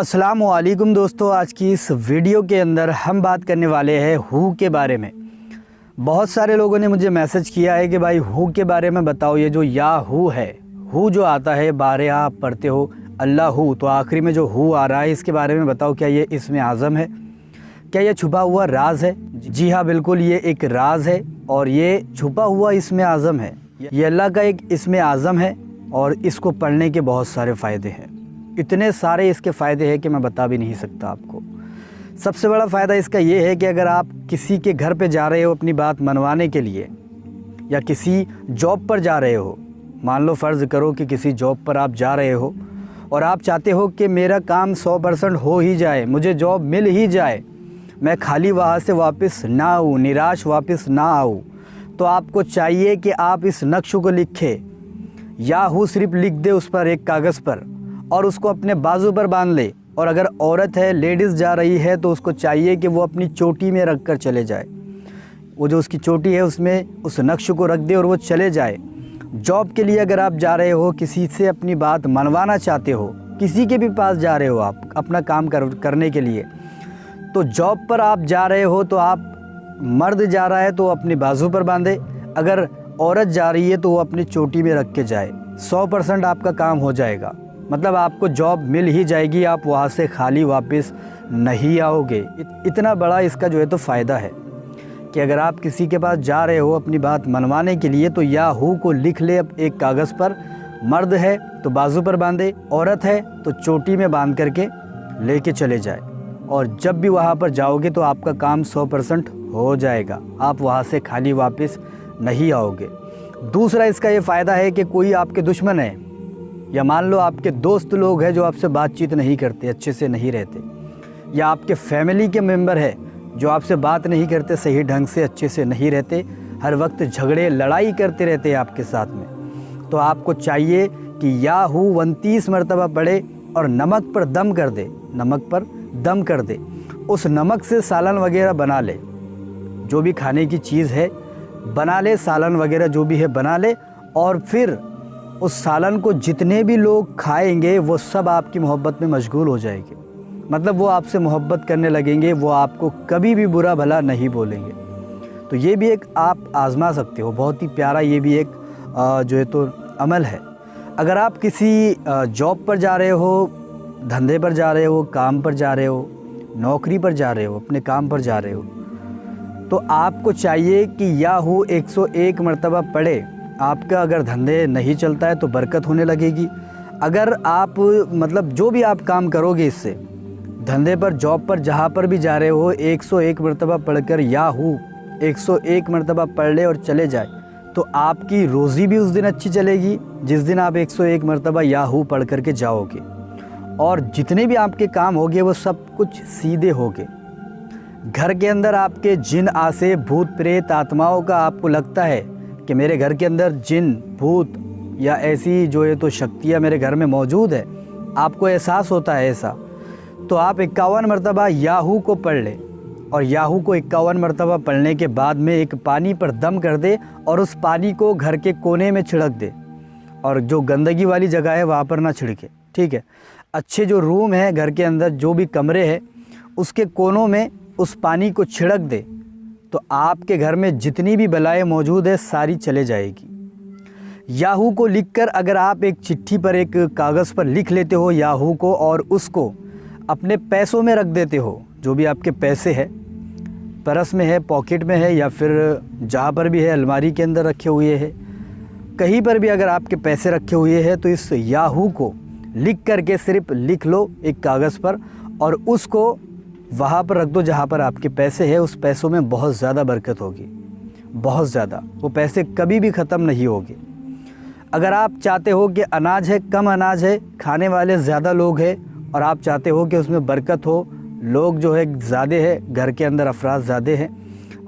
अस्सलामु अलैकुम दोस्तों, आज की इस वीडियो के अंदर हम बात करने वाले हैं हू के बारे में। बहुत सारे लोगों ने मुझे मैसेज किया है कि भाई हू के बारे में बताओ। ये जो या हू है, हू जो आता है बारह आप पढ़ते हो अल्लाह हू, तो आखिरी में जो हू आ रहा है इसके बारे में बताओ। क्या ये इसमें आज़म है? क्या ये छुपा हुआ राज है? जी हाँ, बिल्कुल ये एक राज है और ये छुपा हुआ इसमें आज़म है। ये अल्लाह का एक इसमें आज़म है और इसको पढ़ने के बहुत सारे फ़ायदे हैं। इतने सारे इसके फ़ायदे हैं कि मैं बता भी नहीं सकता आपको। सबसे बड़ा फ़ायदा इसका ये है कि अगर आप किसी के घर पे जा रहे हो अपनी बात मनवाने के लिए, या किसी जॉब पर जा रहे हो, मान लो फ़र्ज़ करो कि किसी जॉब पर आप जा रहे हो और आप चाहते हो कि मेरा काम 100% हो ही जाए, मुझे जॉब मिल ही जाए, मैं खाली वहाँ से वापस ना आऊँ, निराश वापस ना आऊँ, तो आपको चाहिए कि आप इस नक्श को लिखें या हू सिर्फ लिख दे उस पर एक कागज़ पर और उसको अपने बाजू पर बांध ले। और अगर औरत है, लेडीज़ जा रही है, तो उसको चाहिए कि वो अपनी चोटी में रख कर चले जाए। वो जो उसकी चोटी है उसमें उस नक्श को रख दे और वो चले जाए। जॉब के लिए अगर आप जा रहे हो, किसी से अपनी बात मनवाना चाहते हो, किसी के भी पास जा रहे हो आप अपना काम करने के लिए, तो जॉब पर आप जा रहे हो तो आप, मर्द जा रहा है तो अपनी बाजू पर बांधे, अगर औरत जा रही है तो वो अपनी चोटी में रख के जाए। 100% आपका काम हो जाएगा, मतलब आपको जॉब मिल ही जाएगी, आप वहाँ से खाली वापस नहीं आओगे। इतना बड़ा इसका जो है तो फ़ायदा है कि अगर आप किसी के पास जा रहे हो अपनी बात मनवाने के लिए, तो या हू को लिख ले एक कागज़ पर। मर्द है तो बाजू पर बांधे, औरत है तो चोटी में बांध करके लेके चले जाए, और जब भी वहाँ पर जाओगे तो आपका काम 100% हो जाएगा, आप वहाँ से खाली वापस नहीं आओगे। दूसरा इसका ये फ़ायदा है कि कोई आपके दुश्मन है, या मान लो आपके दोस्त लोग हैं जो आपसे बातचीत नहीं करते, अच्छे से नहीं रहते, या आपके फैमिली के मेंबर है जो आपसे बात नहीं करते, सही ढंग से अच्छे से नहीं रहते, हर वक्त झगड़े लड़ाई करते रहते हैं आपके साथ में, तो आपको चाहिए कि या हू 29 मरतबा पढ़े और नमक पर दम कर दे, नमक पर दम कर दे। उस नमक से सालन वगैरह बना ले, जो भी खाने की चीज़ है बना ले, सालन वगैरह जो भी है बना ले, और फिर उस सालन को जितने भी लोग खाएंगे वो सब आपकी मोहब्बत में मशगूल हो जाएंगे, मतलब वो आपसे मोहब्बत करने लगेंगे, वो आपको कभी भी बुरा भला नहीं बोलेंगे। तो ये भी एक आप आज़मा सकते हो, बहुत ही प्यारा ये भी एक जो है तो अमल है। अगर आप किसी जॉब पर जा रहे हो, धंधे पर जा रहे हो, काम पर जा रहे हो, नौकरी पर जा रहे हो, अपने काम पर जा रहे हो, तो आपको चाहिए कि या हू 101 मरतबा पढ़े। आपका अगर धंधे नहीं चलता है तो बरकत होने लगेगी। अगर आप मतलब जो भी आप काम करोगे इससे, धंधे पर, जॉब पर, जहाँ पर भी जा रहे हो, 101 मरतबा पढ़कर या हू 101 मरतबा पढ़ ले और चले जाए, तो आपकी रोज़ी भी उस दिन अच्छी चलेगी जिस दिन आप 101 मरतबा या हू पढ़ करके जाओगे, और जितने भी आपके काम होंगे वो सब कुछ सीधे होंगे। घर के अंदर आपके जिन, आसे, भूत प्रेत, आत्माओं का आपको लगता है कि मेरे घर के अंदर जिन, भूत या ऐसी जो है तो शक्तियाँ मेरे घर में मौजूद है, आपको एहसास होता है ऐसा, तो आप 51 मरतबा याहू को पढ़ लें, और याहू को 51 मरतबा पढ़ने के बाद में एक पानी पर दम कर दे और उस पानी को घर के कोने में छिड़क दे, और जो गंदगी वाली जगह है वहाँ पर ना छिड़के, ठीक है। अच्छे जो रूम है घर के अंदर, जो भी कमरे हैं उसके कोनों में उस पानी को छिड़क दे, तो आपके घर में जितनी भी बलाएं मौजूद है सारी चले जाएगी। याहू को लिखकर अगर आप एक चिट्ठी पर, एक कागज़ पर लिख लेते हो याहू को, और उसको अपने पैसों में रख देते हो, जो भी आपके पैसे हैं, पर्स में है, पॉकेट में है, या फिर जहाँ पर भी है अलमारी के अंदर रखे हुए हैं, कहीं पर भी अगर आपके पैसे रखे हुए हैं, तो इस याहू को लिख करके सिर्फ लिख लो एक कागज़ पर और उसको वहाँ पर रख दो जहाँ पर आपके पैसे हैं। उस पैसों में बहुत ज़्यादा बरकत होगी, बहुत ज़्यादा, वो पैसे कभी भी ख़त्म नहीं होंगे। अगर आप चाहते हो कि अनाज है, कम अनाज है, खाने वाले ज़्यादा लोग हैं, और आप चाहते हो कि उसमें बरकत हो, लोग जो है ज़्यादा है, घर के अंदर अफराद ज़्यादा हैं,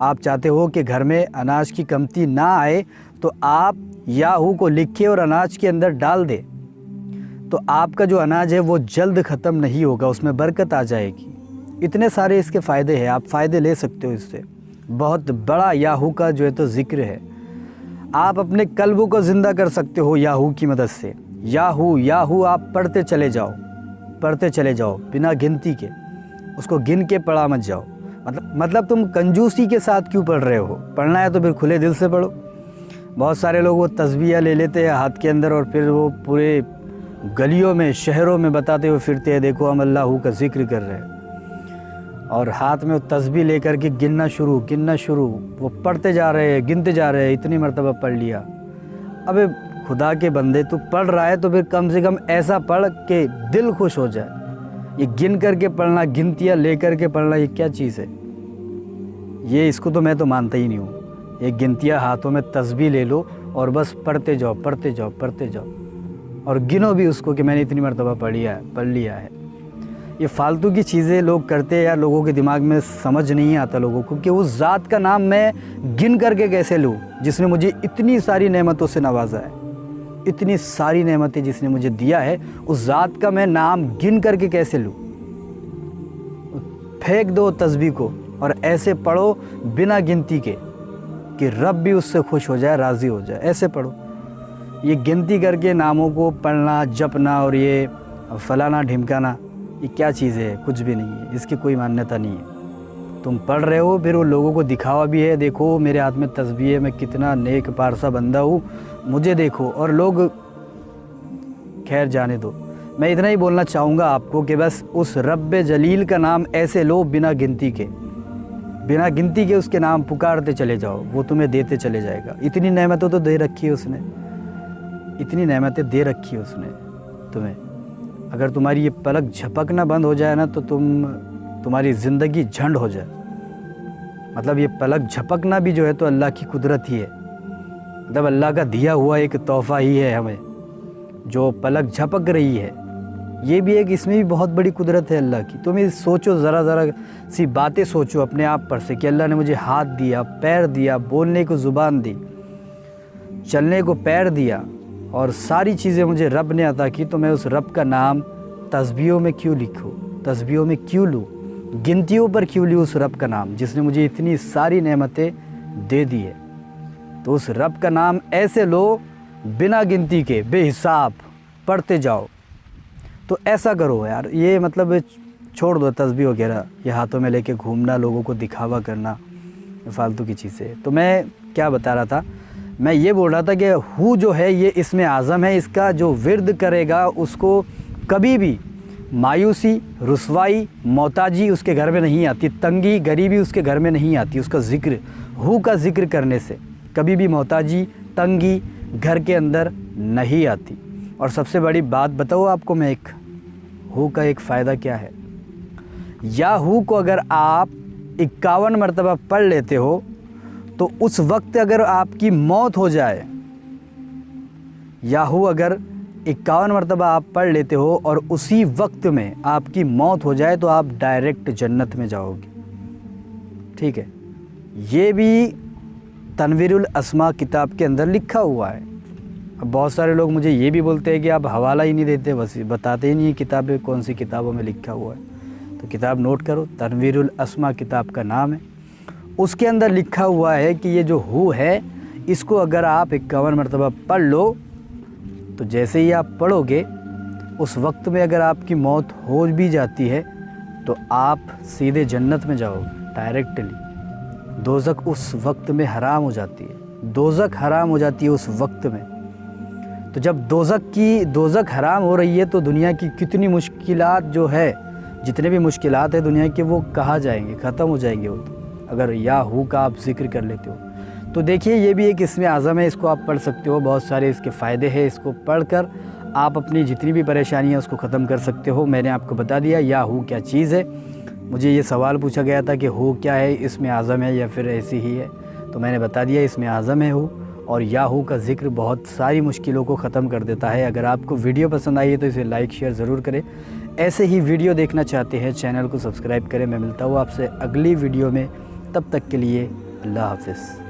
आप चाहते हो कि घर में अनाज की कमती ना आए, तो आप याहू को लिखे और अनाज के अंदर डाल दे, तो आपका जो अनाज है वो जल्द ख़त्म नहीं होगा, उसमें बरकत आ जाएगी। इतने सारे इसके फ़ायदे हैं, आप फ़ायदे ले सकते हो इससे। बहुत बड़ा याहू का जो है तो ज़िक्र है। आप अपने कल्ब को ज़िंदा कर सकते हो याहू की मदद से। याहू याहू आप पढ़ते चले जाओ, पढ़ते चले जाओ बिना गिनती के, उसको गिन के पढ़ा मत जाओ। मतलब तुम कंजूसी के साथ क्यों पढ़ रहे हो? पढ़ना है तो फिर खुले दिल से पढ़ो। बहुत सारे लोग वो तस्बीह ले लेते हैं हाथ के अंदर और फिर वो पूरे गलियों में शहरों में बताते हुए फिरते हैं, देखो हम अल्लाह का जिक्र कर रहे हैं, और हाथ में वो तस्बीह लेकर के गिनना शुरू, वो पढ़ते जा रहे हैं, गिनते जा रहे हैं, इतनी मरतबा पढ़ लिया। अबे खुदा के बंदे, तू पढ़ रहा है तो फिर कम से कम ऐसा पढ़ कि दिल खुश हो जाए। ये गिन करके पढ़ना, गिनतियाँ ले करके पढ़ना, ये क्या चीज़ है? ये इसको तो मैं तो मानता ही नहीं हूँ। ये गिनतियाँ हाथों में तस्बीह ले लो और बस पढ़ते जाओ और गिनो भी उसको कि मैंने इतनी मरतबा पढ़ लिया है। ये फालतू की चीज़ें लोग करते हैं यार, लोगों के दिमाग में समझ नहीं आता लोगों को कि उस ज़ात का नाम मैं गिन करके कैसे लूँ जिसने मुझे इतनी सारी नेमतों से नवाजा है, इतनी सारी नेमतें जिसने मुझे दिया है, उस ज़ात का मैं नाम गिन करके कैसे लूँ? फेंक दो तस्बीह को और ऐसे पढ़ो बिना गिनती के कि रब भी उससे खुश हो जाए, राज़ी हो जाए। ऐसे पढ़ो। ये गिनती करके नामों को पढ़ना, जपना और ये फलाना ढिमकाना, ये क्या चीज़ है? कुछ भी नहीं है, इसकी कोई मान्यता नहीं है। तुम पढ़ रहे हो, फिर वो लोगों को दिखावा भी है, देखो मेरे हाथ में तस्बीह है, मैं कितना नेक पारसा बंदा हूँ, मुझे देखो। और लोग, खैर जाने दो। मैं इतना ही बोलना चाहूँगा आपको कि बस उस रब्ब जलील का नाम ऐसे लो बिना गिनती के उसके नाम पुकारते चले जाओ, वो तुम्हें देते चले जाएगा। इतनी नेमतें तो दे रखी है उसने, इतनी नेमतें दे रखी है उसने तुम्हें। अगर तुम्हारी ये पलक झपकना बंद हो जाए ना तो तुम्हारी ज़िंदगी झंड हो जाए। मतलब ये पलक झपकना भी जो है तो अल्लाह की कुदरत ही है, मतलब अल्लाह का दिया हुआ एक तोहफ़ा ही है हमें, जो पलक झपक रही है। ये भी एक, इसमें भी बहुत बड़ी कुदरत है अल्लाह की। तुम ये सोचो, ज़रा सी बातें सोचो अपने आप पर से कि अल्लाह ने मुझे हाथ दिया, पैर दिया, बोलने को ज़ुबान दी, चलने को पैर दिया, और सारी चीज़ें मुझे रब ने अता की, तो मैं उस रब का नाम तस्बीहों में क्यों लिखूँ, तस्बीहों में क्यों लूँ, गिनतियों पर क्यों लूँ उस रब का नाम जिसने मुझे इतनी सारी नेमतें दे दी है। तो उस रब का नाम ऐसे लो बिना गिनती के, बेहिसाब पढ़ते जाओ। तो ऐसा करो यार, ये मतलब छोड़ दो तस्बीह वगैरह, ये हाथों में लेके घूमना, लोगों को दिखावा करना, फालतू की चीज़ें। तो मैं क्या बता रहा था, मैं ये बोल रहा था कि हू जो है ये इसमें आज़म है, इसका जो विर्द करेगा उसको कभी भी मायूसी, रुसवाई, मोहताजी उसके घर में नहीं आती, तंगी, गरीबी उसके घर में नहीं आती। उसका ज़िक्र, हू का ज़िक्र करने से कभी भी मोहताजी, तंगी घर के अंदर नहीं आती। और सबसे बड़ी बात बताऊँ आपको मैं, एक हू का एक फ़ायदा क्या है। या हू को अगर आप 51 मरतबा पढ़ लेते हो तो उस वक्त अगर आपकी मौत हो जाए, या हू अगर 51 मरतबा आप पढ़ लेते हो और उसी वक्त में आपकी मौत हो जाए तो आप डायरेक्ट जन्नत में जाओगे। ठीक है, ये भी तनवीरुल अस्मा किताब के अंदर लिखा हुआ है। अब बहुत सारे लोग मुझे ये भी बोलते हैं कि आप हवाला ही नहीं देते, बस बताते ही नहीं है किताबें कौन सी किताबों में लिखा हुआ है। तो किताब नोट करो, तनवीरुल अस्मा किताब का नाम है। उसके अंदर लिखा हुआ है कि ये जो हू है, इसको अगर आप 51 मरतबा पढ़ लो तो जैसे ही आप पढ़ोगे उस वक्त में अगर आपकी मौत हो भी जाती है तो आप सीधे जन्नत में जाओगे डायरेक्टली। दोज़ख उस वक्त में हराम हो जाती है, दोज़ख हराम हो जाती है उस वक्त में। तो जब दोज़ख हराम हो रही है तो दुनिया की कितनी मुश्किलात जो है, जितने भी मुश्किलात है दुनिया के, वो कहाँ जाएंगे, ख़त्म हो जाएंगे वो तो, अगर या हू का आप जिक्र कर लेते हो। तो देखिए ये भी एक इसमें आज़म है, इसको आप पढ़ सकते हो, बहुत सारे इसके फ़ायदे हैं। इसको पढ़कर आप अपनी जितनी भी परेशानियाँ उसको ख़त्म कर सकते हो। मैंने आपको बता दिया या हू क्या चीज़ है। मुझे ये सवाल पूछा गया था कि हू क्या है, इसमें आज़म है या फिर ऐसी ही है, तो मैंने बता दिया इसमें आज़म है हू। और या हू का ज़िक्र बहुत सारी मुश्किलों को ख़त्म कर देता है। अगर आपको वीडियो पसंद आई है तो इसे लाइक शेयर ज़रूर करें। ऐसे ही वीडियो देखना चाहते हैं चैनल को सब्सक्राइब करें। मैं मिलता हूँ आपसे अगली वीडियो में, तब तक के लिए अल्लाह हाफ़िज़।